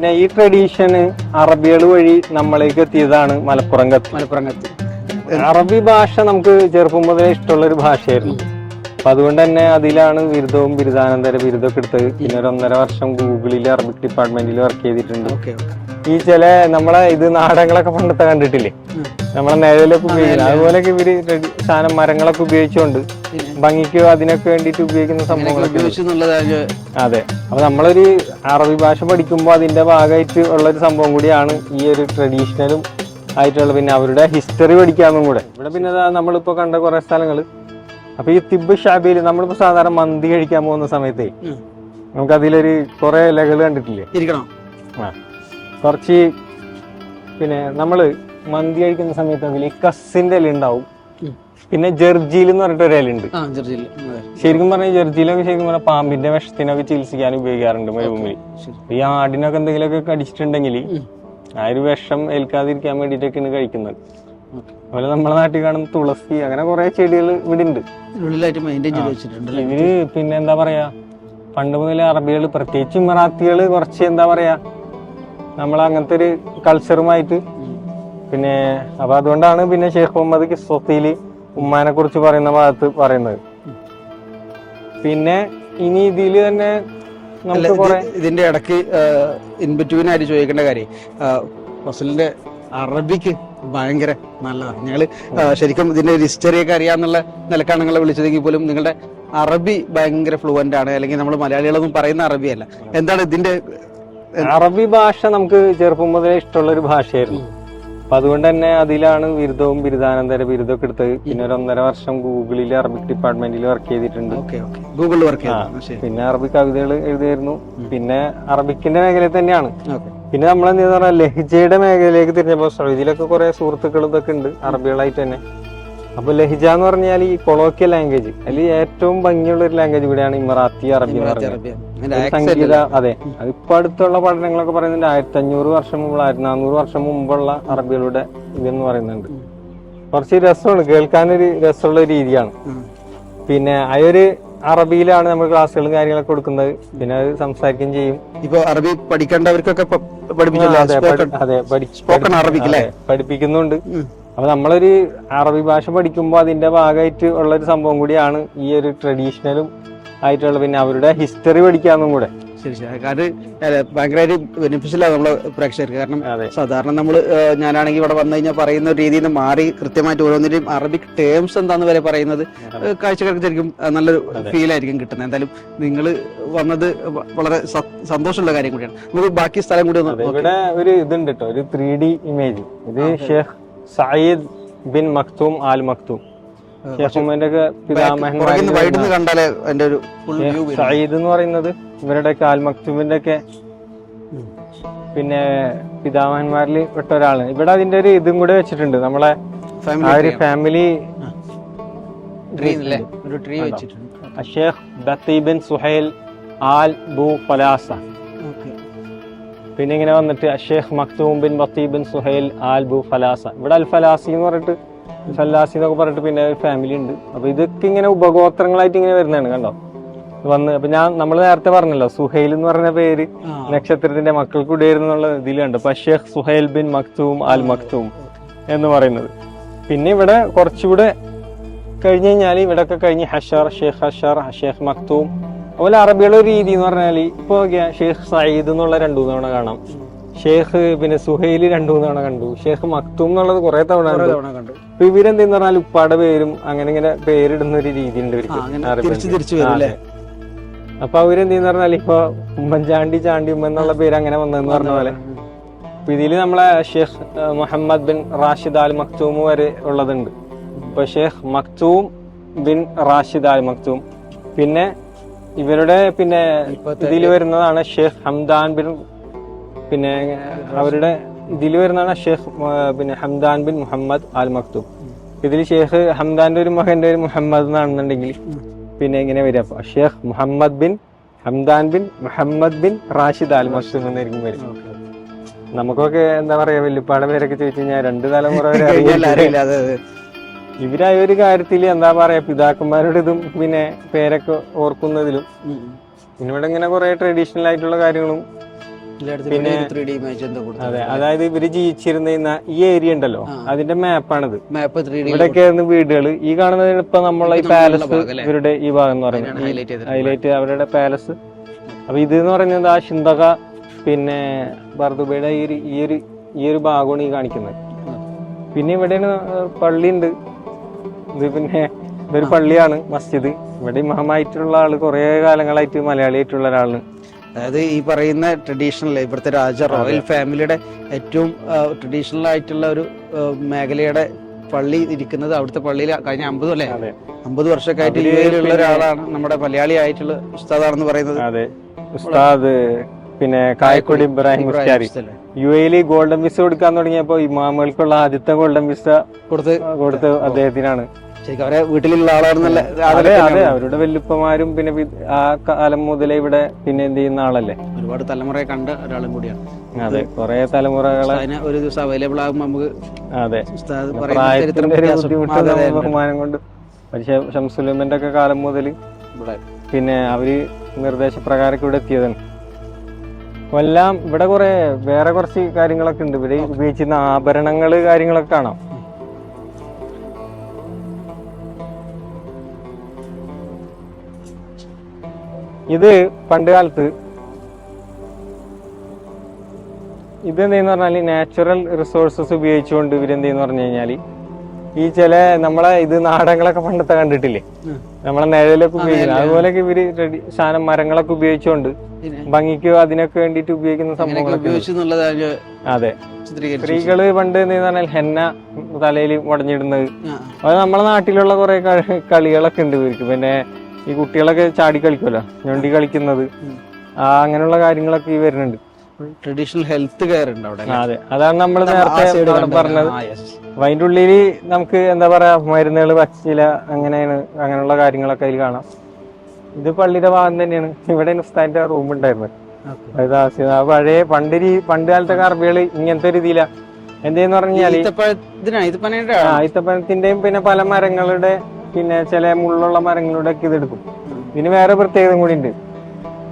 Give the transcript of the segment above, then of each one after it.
പിന്നെ ഈ ട്രഡീഷന് അറബികൾ വഴി നമ്മളിലേക്ക് എത്തിയതാണ് മലപ്പുറം കത്ത്. അറബി ഭാഷ നമുക്ക് ചെറുപ്പം മുതലേ ഇഷ്ടമുള്ള ഒരു ഭാഷയായിരുന്നു. അപ്പൊ അതുകൊണ്ട് തന്നെ അതിലാണ് ബിരുദവും ബിരുദാനന്തര ബിരുദമൊക്കെ എടുത്തത്. പിന്നെ ഒരു 1.5 വർഷം ഗൂഗിളിൽ അറബിക് ഡിപ്പാർട്ട്മെന്റിൽ വർക്ക് ചെയ്തിട്ടുണ്ട്. ഈ ചില നമ്മളെ ഇത് നാടകങ്ങളൊക്കെ പണ്ടത്തെ കണ്ടിട്ടില്ലേ, നമ്മളെ നിഴലൊക്കെ ഉപയോഗിക്കുന്നത് അതുപോലെയൊക്കെ ഇവര് സാധനം മരങ്ങളൊക്കെ ഉപയോഗിച്ചുകൊണ്ട് ഭംഗിക്ക് അതിനൊക്കെ വേണ്ടിയിട്ട് ഉപയോഗിക്കുന്ന സംഭവങ്ങളൊക്കെ. അതെ, അപ്പൊ നമ്മളൊരു അറബി ഭാഷ പഠിക്കുമ്പോൾ അതിന്റെ ഭാഗമായിട്ട് ഉള്ള ഒരു സംഭവം കൂടിയാണ് ഈ ഒരു ട്രഡീഷണലും ആയിട്ടുള്ള. പിന്നെ അവരുടെ ഹിസ്റ്ററി പഠിക്കാന്നും കൂടെ. ഇവിടെ പിന്നെ നമ്മളിപ്പോ കണ്ട കുറെ സ്ഥലങ്ങള്. അപ്പൊ ഈ തിബ് ഷാബിയിൽ നമ്മളിപ്പോ സാധാരണ മന്തി കഴിക്കാൻ പോകുന്ന സമയത്തേ നമുക്ക് അതിലൊരു കുറെ ഇലകൾ കണ്ടിട്ടില്ലേ, കുറച്ച് പിന്നെ നമ്മള് മന്തി കഴിക്കുന്ന സമയത്ത് അതിൽ കസിന്റെ ഇല ഉണ്ടാവും. പിന്നെ ജർജീൽ എന്ന് പറഞ്ഞിട്ട് ഒരു ഇല ഉണ്ട്. ശരിക്കും പറഞ്ഞാൽ ജർജീലൊക്കെ ശരിക്കും പറഞ്ഞാൽ പാമ്പിന്റെ വിഷത്തിനൊക്കെ ചികിത്സിക്കാൻ ഉപയോഗിക്കാറുണ്ട് മരുഭൂമിയിൽ. ഈ ആടിനൊക്കെ എന്തെങ്കിലുമൊക്കെ കടിച്ചിട്ടുണ്ടെങ്കിൽ ആ ഒരു വിഷം ഏൽക്കാതിരിക്കാൻ വേണ്ടിയിട്ടൊക്കെയാണ് കഴിക്കുന്നത്. അതുപോലെ നമ്മളെ നാട്ടിൽ കാണുന്ന തുളസി, അങ്ങനെ കുറെ ചെടികൾ ഇവിടെ ഉണ്ട്. ഇവര് പിന്നെ എന്താ പറയാ, പണ്ട് മുതലേ അറബികൾ പ്രത്യേകിച്ച് ഇമറാത്തികള് കുറച്ച് എന്താ പറയാ നമ്മൾ അങ്ങനത്തെ ഒരു കൾച്ചറുമായിട്ട്. പിന്നെ അപ്പൊ അതുകൊണ്ടാണ് പിന്നെ ഷെയ്ഖ് മുഹമ്മദ് കിസ്വത്തില് ഉമ്മാനെ കുറിച്ച് പറയുന്ന ഭാഗത്ത് പറയുന്നത്. പിന്നെ ഇനി ഇതില് തന്നെ നമുക്ക് കുറെ ഇതിന്റെ ഇടയ്ക്ക് ഇൻബിറ്റ്വീനായിട്ട് ചോദിക്കേണ്ട കാര്യം, ഫസലിന്റെ അറബിക്ക് ഭയങ്കര നല്ലതാണ്. ഞങ്ങള് ശരിക്കും ഇതിന്റെ ഒരു ഹിസ്റ്ററിയൊക്കെ അറിയാന്നുള്ള നിലക്കാണ് നിങ്ങളെ വിളിച്ചതെങ്കിൽ പോലും നിങ്ങളുടെ അറബി ഭയങ്കര ഫ്ലുവന്റ് ആണ്. അല്ലെങ്കിൽ നമ്മൾ മലയാളികളൊന്നും പറയുന്ന അറബിയല്ല. എന്താണ് ഇതിന്റെ? അറബി ഭാഷ നമുക്ക് ചെറുപ്പം മുതലേ ഇഷ്ടമുള്ള ഒരു ഭാഷയായിരുന്നു. അപ്പൊ അതുകൊണ്ട് തന്നെ അതിലാണ് ബിരുദവും ബിരുദാനന്തര ബിരുദമൊക്കെ എടുത്തത്. പിന്നെ ഒരു 1.5 വർഷം ഗൂഗിളിൽ അറബിക് ഡിപ്പാർട്ട്മെന്റിൽ വർക്ക് ചെയ്തിട്ടുണ്ട്. ഗൂഗിളിൽ വർക്ക് പിന്നെ അറബിക് കവിതകൾ എഴുതിയായിരുന്നു. പിന്നെ അറബിക്കിന്റെ മേഖലയിൽ തന്നെയാണ്. പിന്നെ നമ്മളെന്താ പറഞ്ഞാൽ ലഹിജയുടെ മേഖലയിലേക്ക് തിരിഞ്ഞപ്പോ ഇതിലൊക്കെ കുറെ സുഹൃത്തുക്കൾ ഇതൊക്കെ ഉണ്ട് അറബികളായിട്ട് തന്നെ. അപ്പൊ ലഹിജ എന്ന് പറഞ്ഞാൽ ഈ കൊളോക്കിയൽ ലാംഗ്വേജ്, അതിൽ ഏറ്റവും ഭംഗിയുള്ള ഒരു ലാംഗ്വേജ് കൂടെയാണ് ഇമറാത്തി അറബി എന്ന് പറയുന്നത്. സംഗീത, അതെ, അതിപ്പോ അടുത്തുള്ള പഠനങ്ങളൊക്കെ പറയുന്നുണ്ട് 1500 വർഷം മുമ്പ് 1400 വർഷം മുമ്പുള്ള അറബികളുടെ ഇതെന്ന് പറയുന്നുണ്ട്. കുറച്ച് രസമാണ്, കേൾക്കാനൊരു രസമുള്ള രീതിയാണ്. പിന്നെ ആ ഒരു അറബിയിലാണ് നമ്മൾ ക്ലാസ്സുകളും കാര്യങ്ങളൊക്കെ കൊടുക്കുന്നത്. പിന്നെ അത് സംസാരിക്കുകയും ചെയ്യും. ഇപ്പൊ അറബി പഠിക്കേണ്ടവർക്കൊക്കെ പഠിപ്പിക്കുന്നുണ്ട്. അപ്പൊ നമ്മളൊരു അറബി ഭാഷ പഠിക്കുമ്പോൾ അതിന്റെ ഭാഗമായിട്ട് ഉള്ള ഒരു സംഭവം കൂടിയാണ് ഈ ഒരു ട്രഡീഷണലും ആയിട്ടുള്ള. പിന്നെ അവരുടെ ഹിസ്റ്ററി പഠിക്കാന്നും കൂടെ. ശരി ശരി, കാരണം ഭയങ്കരമായിട്ട് ബെനിഫിഷ്യലാണ് നമ്മളെ പ്രേക്ഷകർക്ക്. കാരണം സാധാരണ ഞാനാണെങ്കിൽ ഇവിടെ വന്നു കഴിഞ്ഞാൽ പറയുന്ന രീതിയിൽ നിന്ന് മാറി കൃത്യമായിട്ട് ഓരോന്നിന്റെയും അറബിക് ടേംസ് എന്താന്ന് വരെ പറയുന്നത് കാഴ്ചക്കാർക്ക് ശരിക്കും നല്ലൊരു ഫീൽ ആയിരിക്കും കിട്ടുന്നത്. എന്തായാലും നിങ്ങൾ വന്നത് വളരെ സന്തോഷമുള്ള കാര്യം കൂടിയാണ്. നമുക്ക് ബാക്കി സ്ഥലം കൂടി ഇവിടെ ഒരു ഇതുണ്ട് കേട്ടോ, ഒരു 3D ഇമേജ്. ഇത് Sheikh Saeed bin Maktoum Al Maktoum, Saeed എന്ന് പറയുന്നത് ഇവരുടെ ആൽ മക്തൂമിന്റെ ഒക്കെ പിന്നെ പിതാമഹന്മാരിൽ പെട്ട ഒരാളാണ്. ഇവിടെ അതിന്റെ ഒരു ഇതും കൂടെ വെച്ചിട്ടുണ്ട്, നമ്മളെ family Sheikh Butti bin Suhail Al Bu Falasah. പിന്നെ ഇങ്ങനെ വന്നിട്ട് Sheikh Maktoum bin Butti bin Suhail Al Bu Falasah. ഇവിടെ അൽ ഫലാസി എന്ന് പറഞ്ഞിട്ട് ഫലാസി എന്നൊക്കെ പറഞ്ഞിട്ട് പിന്നെ ഫാമിലി ഉണ്ട്. അപ്പൊ ഇതൊക്കെ ഇങ്ങനെ ഉപഗോത്രങ്ങളായിട്ട് ഇങ്ങനെ വരുന്നതാണ് കണ്ടോ വന്ന്. അപ്പൊ നമ്മൾ നേരത്തെ പറഞ്ഞല്ലോ സുഹൈൽ എന്ന് പറഞ്ഞ പേര് നക്ഷത്രത്തിന്റെ മക്കൾക്ക് ഇടയായിരുന്നു എന്നുള്ള ഇതിൽ കണ്ടു. അപ്പൊ Sheikh Suhail bin Maktoum Al Maktoum എന്ന് പറയുന്നത്. പിന്നെ ഇവിടെ കുറച്ചുകൂടെ കഴിഞ്ഞ് കഴിഞ്ഞാൽ ഇവിടെ ഒക്കെ കഴിഞ്ഞ് ഹഷർ, ഷെയ്ഖ് ഹഷർ, ഷെയ്ഖ് മക്തൂം. അതുപോലെ അറബിയുടെ ഒരു രീതി എന്ന് പറഞ്ഞാൽ ഇപ്പൊ ഷെയ്ഖ് സയ്യിദ് എന്നുള്ള 2 തവണ കാണാം, ഷെയ്ഖ് പിന്നെ സുഹൈൽ 2 തവണ കണ്ടു, ഷെയ്ഖ് മക്തൂം എന്നുള്ളത് കുറെ തവണ കണ്ടു. അപ്പൊ ഇവരെന്തെന്ന് പറഞ്ഞാൽ ഉപ്പാടെ പേരും അങ്ങനെ ഇങ്ങനെ പേരിടുന്ന ഒരു രീതി ഉണ്ട് ഇവർക്ക്. അപ്പൊ അവരെന്തെന്ന് പറഞ്ഞാൽ ഇപ്പൊ ഉമ്മൻചാണ്ടി ചാണ്ടി ഉമ്മ എന്നുള്ള പേര് അങ്ങനെ വന്നതെന്ന് പറഞ്ഞ പോലെ. അപ്പൊ ഇതില് നമ്മളെ Sheikh Mohammed bin Rashid Al Maktoum വരെ ഉള്ളതുണ്ട്. ഇപ്പൊ Sheikh Maktoum bin Rashid Al Maktoum. പിന്നെ ഇവരുടെ പിന്നെ ഇതിൽ വരുന്നതാണ് ഷെയ്ഖ് ഹംദാൻ ബിൻ, പിന്നെ അവരുടെ ഇതിൽ വരുന്നതാണ് ഷെയ്ഖ് പിന്നെ Hamdan bin Mohammed Al Maktoum. ഇതിൽ ഷെയ്ഖ് ഹംദാന്റെ ഒരു മകന്റെ ഒരു മുഹമ്മദ് എന്നാണെന്നുണ്ടെങ്കിൽ പിന്നെ ഇങ്ങനെ വരിക Sheikh Mohammed bin Hamdan bin Mohammed bin Rashid Al Maktoum എന്നായിരിക്കും വരും. നമുക്കൊക്കെ എന്താ പറയാ വല്യപ്പാടെ പേരൊക്കെ ചോദിച്ചു കഴിഞ്ഞാൽ 2 തലമുറ വരെ അറിയില്ല. ഇവരായ ഒരു കാര്യത്തിൽ എന്താ പറയാ പിതാക്കന്മാരുടെ ഇതും പിന്നെ പേരൊക്കെ ഓർക്കുന്നതിലും പിന്നെ ഇവിടെ ഇങ്ങനെ കുറെ ട്രഡീഷണൽ ആയിട്ടുള്ള കാര്യങ്ങളും പിന്നെ 3D ഇമേജ് എന്താ കൊടുത്തത്? അതെ, അതായത് ഇവര് ജീവിച്ചിരുന്ന ഈ ഏരിയ ഉണ്ടല്ലോ, അതിന്റെ മാപ്പാണിത്. മാപ്പ് 3D ഇവിടെയൊക്കെയായിരുന്നു വീടുകൾ. ഈ കാണുന്നതിന് ഇപ്പൊ നമ്മളെ ഈ പാലസ്, ഇവരുടെ ഈ ഭാഗം എന്ന് പറയുന്നത് ഹൈലൈറ്റ് അവരുടെ പാലസ്. അപ്പൊ ഇത് എന്ന് പറയുന്നത് ആ ഷിന്തക പിന്നെ ബർദുബയുടെ ഈ ഒരു ഭാഗമാണ് ഈ കാണിക്കുന്നത്. പിന്നെ ഇവിടെയാണ് പള്ളിയുണ്ട്. ഇത് പിന്നെ ഇതൊരു പള്ളിയാണ്, മസ്ജിദ്. ഇവിടെ ഇമാമായിട്ടുള്ള ആള് കുറെ കാലങ്ങളായിട്ട് മലയാളിയായിട്ടുള്ള ഒരാളാണ്. അതായത് ഈ പറയുന്ന ട്രഡീഷണൽ ഇവിടുത്തെ റോയൽ ഫാമിലിയുടെ ഏറ്റവും ട്രഡീഷണൽ ആയിട്ടുള്ള ഒരു മേഖലയുടെ പള്ളി ഇരിക്കുന്നത് അവിടുത്തെ പള്ളിയിൽ കഴിഞ്ഞ 50 വർഷമൊക്കെ ആയിട്ട് യുഎയിലുള്ള ഒരാളാണ് നമ്മുടെ മലയാളി ആയിട്ടുള്ള ഉസ്താദാണെന്ന് പറയുന്നത്. അതെ, ഉസ്താദ് പിന്നെ കായക്കൊടി ഇബ്രാഹിം മുസ്താരി യുഎയിൽ ഗോൾഡൻ വിസ കൊടുക്കാൻ തുടങ്ങിയപ്പോ ഇമാമുകൾക്കുള്ള ആദ്യത്തെ ഗോൾഡൻ വിസ കൊടുത്ത് അദ്ദേഹത്തിനാണ്. ശരിക്കും അവരെ വീട്ടിലുള്ള ആളാണെന്നല്ല. അതെ, അവരുടെ വല്ലുപ്പമാരും പിന്നെ ആ കാലം മുതലേ ഇവിടെ പിന്നെ എന്ത് ചെയ്യുന്ന ആളല്ലേ. ഒരുപാട് തലമുറയെ കണ്ട ഒരാളും കൂടിയാണ്. അതെ, കുറെ തലമുറകളെ ഒരു ദിവസം അവൈലബിൾ ആകുമ്പോൾ നമുക്ക് അതെ ബുദ്ധിമുട്ട് ബഹുമാനം കൊണ്ട്. പക്ഷെ ഷംസുലുമന്റെ ഒക്കെ കാലം മുതൽ പിന്നെ അവര് നിർദ്ദേശപ്രകാരം ഇവിടെ എത്തിയതാണ്. എല്ലാം ഇവിടെ കുറെ വേറെ കുറച്ച് കാര്യങ്ങളൊക്കെ ഉണ്ട്. ഇവിടെ ഉപയോഗിച്ചിരുന്ന ആഭരണങ്ങള് കാര്യങ്ങളൊക്കെ കാണാം. ഇത് പണ്ട് കാലത്ത് ഇതെന്തെന്ന് പറഞ്ഞാല് നാച്ചുറൽ റിസോഴ്സസ് ഉപയോഗിച്ചുകൊണ്ട് ഇവരെന്തെന്ന് പറഞ്ഞു കഴിഞ്ഞാല് ഈ ചില നമ്മളെ ഇത് നാടകങ്ങളൊക്കെ പണ്ടത്തെ കണ്ടിട്ടില്ലേ, നമ്മളെ നിഴലൊക്കെ ഉപയോഗിക്കുന്നത് അതുപോലെയൊക്കെ ഇവര് സാധനം മരങ്ങളൊക്കെ ഉപയോഗിച്ചുകൊണ്ട് ഭംഗിക്ക് അതിനൊക്കെ വേണ്ടിട്ട് ഉപയോഗിക്കുന്ന സംഭവങ്ങളൊക്കെ. അതെ, സ്ത്രീകള് പണ്ട് എന്തെന്ന് പറഞ്ഞാൽ ഹെന്ന തലയിൽ ഉടഞ്ഞിടുന്നത്, അത് നമ്മളെ നാട്ടിലുള്ള കുറെ കളികളൊക്കെ ഉണ്ട് ഇവർക്ക്. പിന്നെ ഈ കുട്ടികളൊക്കെ ചാടി കളിക്കുമല്ലോ, ഞൊണ്ടി കളിക്കുന്നത്, അങ്ങനെയുള്ള കാര്യങ്ങളൊക്കെ ഈ വരുന്നുണ്ട്. ട്രഡീഷണൽ ഹെൽത്ത് കെയർ ഉണ്ട് അവിടെ. അതെ, അതാണ് നമ്മൾ നേരത്തെ പറഞ്ഞത്. അതിന്റെ ഉള്ളിൽ നമുക്ക് എന്താ പറയാ മരുന്നുകൾ, പച്ചില, അങ്ങനെയുള്ള കാര്യങ്ങളൊക്കെ അതിൽ കാണാം. ഇത് പള്ളിയുടെ ഭാഗം തന്നെയാണ്. ഇവിടെ ഉസ്താദിന്റെ റൂം ഉണ്ടായിരുന്നത്. പഴയ പണ്ട് കാലത്തെ അറബികള് ഇങ്ങനത്തെ ഒരു ഇതില എന്തെന്ന് പറഞ്ഞാല് ഈത്തപ്പഴത്തിന്റെയും പിന്നെ പല മരങ്ങളുടെ പിന്നെ ചില മുള്ളുള്ള മരങ്ങളുടെ ഒക്കെ ഇതെടുക്കും. ഇതിന് വേറെ പ്രത്യേകത കൂടി ഉണ്ട്.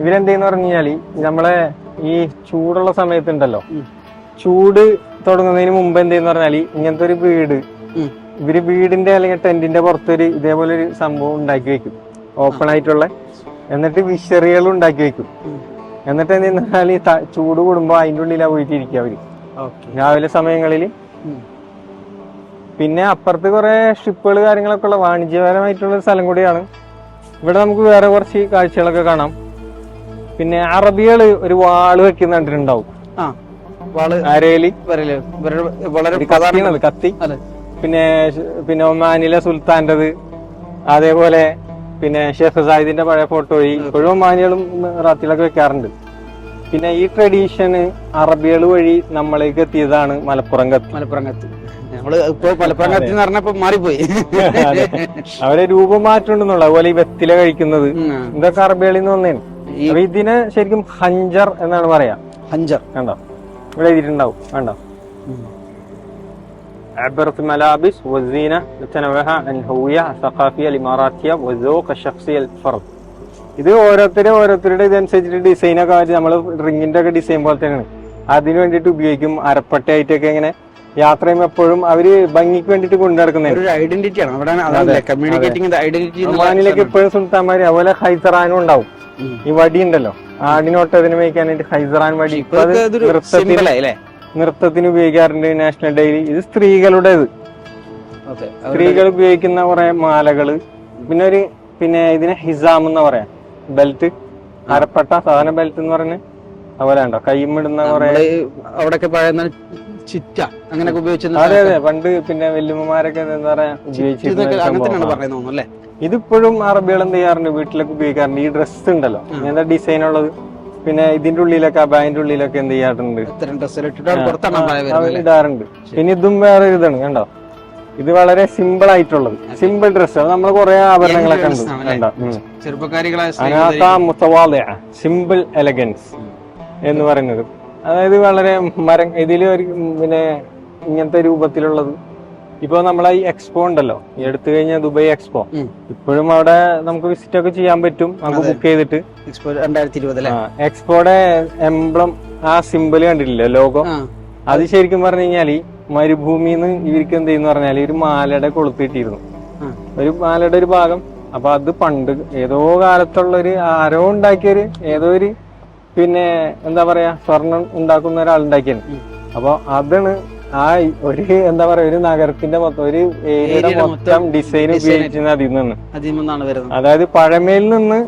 ഇവരെന്തെന്ന് പറഞ്ഞു കഴിഞ്ഞാല് നമ്മളെ ഈ ചൂടുള്ള സമയത്തുണ്ടല്ലോ, ചൂട് തുടങ്ങുന്നതിന് മുമ്പ് എന്തെന്ന് പറഞ്ഞാല് ഇങ്ങനത്തെ ഒരു ഇവര് വീടിന്റെ അല്ലെങ്കിൽ ടെന്റിന്റെ പുറത്തൊരു ഇതേപോലെ ഒരു സംഭവം ഉണ്ടാക്കി വെക്കും, ഓപ്പൺ ആയിട്ടുള്ള. എന്നിട്ട് വിഷറികൾ ഉണ്ടാക്കി വെക്കും. എന്നിട്ട് എന്തെന്ന് പറഞ്ഞാൽ ഈ ചൂട് കൂടുമ്പോ അതിന്റെ ഉള്ളിലാ പോയിട്ട് ഇരിക്കുക അവര് രാവിലെ സമയങ്ങളിൽ. പിന്നെ അപ്പുറത്ത് കുറെ ഷിപ്പുകൾ കാര്യങ്ങളൊക്കെ ഉള്ള വാണിജ്യപരമായിട്ടുള്ള ഒരു സ്ഥലം കൂടിയാണ്. ഇവിടെ നമുക്ക് വേറെ കുറച്ച് കാഴ്ചകളൊക്കെ കാണാം. പിന്നെ അറബികള് ഒരു വാള് വെക്കുന്ന കണ്ടിട്ടുണ്ടാവും, അരയില് കത്തി. പിന്നെ ഒമാനിലെ സുൽത്താൻ്റെത്, അതേപോലെ പിന്നെ ഷെയ്ഖ് സായിദിന്റെ പഴയ ഫോട്ടോ ഇപ്പോഴും ഒമാനികളും റാത്തികളൊക്കെ വെക്കാറുണ്ട്. പിന്നെ ഈ ട്രഡീഷന് അറബികൾ വഴി നമ്മളേക്ക് എത്തിയതാണ് മലപ്പുറം കത്തി. നമ്മള് ഇപ്പൊ മലപ്പുറം കത്തി എന്ന് പറഞ്ഞപ്പോ മാറിപ്പോയി. അവരെ രൂപം മാറ്റുണ്ടെന്നുള്ള അതുപോലെ ഈ വെത്തില കഴിക്കുന്നത് ഇതൊക്കെ അറബികളിൽ നിന്ന് വന്നേന്. ഇതിന് ശരിക്കും ഹഞ്ചർ എന്നാണ് പറയാ. ഹഞ്ചർ കണ്ടോ ഇവിടെ എഴുതിയിട്ടുണ്ടാവും, കണ്ടോ. عبرت ملابس والزينة لتنوعها عن الهوية الثقافية الإماراتية والذوق الشخصي للفرد. ഇത് ഓരോരുത്തരുടെ ഇതനുസരിച്ചിട്ട് ഡിസൈനൊക്കെ ആയിട്ട് നമ്മൾ റിങ്ങിന്റെ ഒക്കെ ഡിസൈൻ പോലെ തന്നെയാണ്. അതിന് വേണ്ടിട്ട് ഉപയോഗിക്കും. അരപ്പട്ടയായിട്ടൊക്കെ ഇങ്ങനെ യാത്ര ചെയ്യുമ്പോൾ എപ്പോഴും അവര് ഭംഗിക്ക് വേണ്ടിട്ട് കൊണ്ടു നടക്കുന്നത് ഒമാനിലേക്ക് എപ്പോഴും സുൽത്താൻമാര്. അതുപോലെ ഹൈസറാനും ഉണ്ടാവും. ഈ വടി ഉണ്ടല്ലോ, ആടിനോട്ടതിന് മേയ്ക്കാനായിട്ട് ഹൈസറാൻ വടി. ഇപ്പൊ നൃത്തത്തിന് ഉപയോഗിക്കാറുണ്ട്, നാഷണൽ ഡേയിൽ. ഇത് സ്ത്രീകളുടേത്, സ്ത്രീകൾ ഉപയോഗിക്കുന്ന കുറെ മാലകള്. പിന്നെ ഇതിനെ ഹിസാം എന്ന് പറയാം, ബെൽറ്റ്, അരപ്പട്ട, സാധാരണ ബെൽറ്റ് എന്ന് പറഞ്ഞ്. അതുപോലെ ഉണ്ടോ കൈമിടുന്ന കുറെ ചിറ്റ അങ്ങനെയൊക്കെ ഉപയോഗിച്ചത്. അതെ, പണ്ട് പിന്നെ വല്യമ്മമാരൊക്കെ എന്താ പറയാ ഉപയോഗിച്ചിരുന്നത്. ഇതിപ്പോഴും അറബികൾ എന്ത് ചെയ്യാറുണ്ട്, വീട്ടിലൊക്കെ ഉപയോഗിക്കാറുണ്ട്. ഈ ഡ്രസ്സ് ഉണ്ടല്ലോ ഇങ്ങനത്തെ ഡിസൈൻ ഉള്ളത്. പിന്നെ ഇതിന്റെ ഉള്ളിലൊക്കെ അബായന്റെ ഉള്ളിലൊക്കെ എന്ത് ചെയ്യാറുണ്ട്, ഇടാറുണ്ട്. പിന്നെ ഇതും വേറെ ഇതാണ്, കണ്ടോ. ഇത് വളരെ സിമ്പിൾ ആയിട്ടുള്ളത്, സിമ്പിൾ ഡ്രസ്. അത് നമ്മൾ കുറെ ആഭരണങ്ങളൊക്കെ ഉണ്ട്, സിമ്പിൾ എലഗൻസ് എന്ന് പറയുന്നത്. അതായത് വളരെ ഇതില് പിന്നെ ഇങ്ങനത്തെ രൂപത്തിലുള്ളത്. ഇപ്പൊ നമ്മളെ ഈ എക്സ്പോ ഉണ്ടല്ലോ, ഈ എടുത്തു കഴിഞ്ഞ ദുബായ് എക്സ്പോ, ഇപ്പോഴും അവിടെ നമുക്ക് വിസിറ്റ് ഒക്കെ ചെയ്യാൻ പറ്റും, നമുക്ക് ബുക്ക് ചെയ്തിട്ട്. എക്സ്പോ 2020 എക്സ്പോയുടെ എംബ്ലം ആ സിമ്പിൾ കണ്ടിട്ടില്ലേ ലോഗോ, ആ അത് ശരിക്കും പറഞ്ഞു കഴിഞ്ഞാല് മരുഭൂമിന്ന് ഇവർക്ക് എന്ത് ചെയ്യുന്ന പറഞ്ഞാല് ഒരു മാലയുടെ കൊളുത്തിട്ടിരുന്നു, ആ. ഒരു മാലയുടെ ഒരു ഭാഗം. അപ്പൊ അത് പണ്ട് ഏതോ കാലത്തുള്ളൊരു ആരോ ഉണ്ടാക്കിയൊരു ഏതോ ഒരു പിന്നെ എന്താ പറയാ സ്വർണം ഉണ്ടാക്കുന്ന ഒരാൾ ഉണ്ടാക്കിയാണ്. അപ്പൊ അതാണ് ആ ഒരു എന്താ പറയാ ഒരു നഗരത്തിന്റെ മൊത്തം ഒരു ഏരിയയുടെ മൊത്തം ഡിസൈൻ ഉപയോഗിക്കുന്നത് അതിൽ നിന്ന്. അതിൽ നിന്നാണ് വരുന്നത്. അതായത് പഴമയിൽ നിന്ന്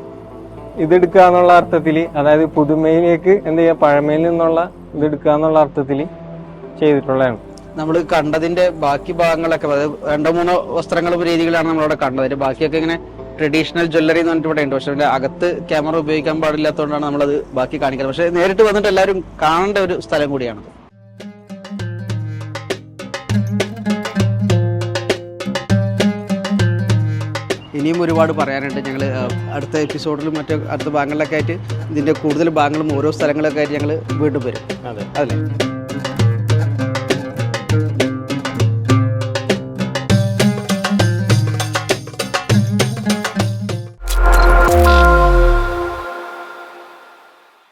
ഇതെടുക്കുക എന്നുള്ള അർത്ഥത്തില്, അതായത് പുതുമയിലേക്ക് എന്ത് ചെയ്യാ പഴമയിൽ നിന്നുള്ള ഇതെടുക്കുക എന്നുള്ള അർത്ഥത്തില് ചെയ്തിട്ടുള്ളതാണ്. നമ്മൾ കണ്ടതിന്റെ ബാക്കി ഭാഗങ്ങളൊക്കെ, അതായത് 2-3 വസ്ത്രങ്ങളും രീതികളാണ് നമ്മളിവിടെ കണ്ടത്. അതിന്റെ ബാക്കിയൊക്കെ ഇങ്ങനെ ട്രഡീഷണൽ ജ്വല്ലറി എന്ന് പറഞ്ഞിട്ട് ഇവിടെ ഉണ്ട്. പക്ഷെ അതിന്റെ അകത്ത് ക്യാമറ ഉപയോഗിക്കാൻ പാടില്ലാത്തതുകൊണ്ടാണ് നമ്മളത് ബാക്കി കാണിക്കുന്നത്. പക്ഷെ നേരിട്ട് വന്നിട്ട് എല്ലാവരും കാണേണ്ട ഒരു സ്ഥലം കൂടിയാണ്. ഇനിയും ഒരുപാട് പറയാനുണ്ട്. ഞങ്ങൾ അടുത്ത എപ്പിസോഡിലും മറ്റു അടുത്ത ഭാഗങ്ങളിലൊക്കെ ആയിട്ട് ഇതിന്റെ കൂടുതൽ ഭാഗങ്ങളും ഓരോ സ്ഥലങ്ങളൊക്കെ ആയിട്ട് ഞങ്ങൾ വീണ്ടും വരും. അതെ. അല്ലേ?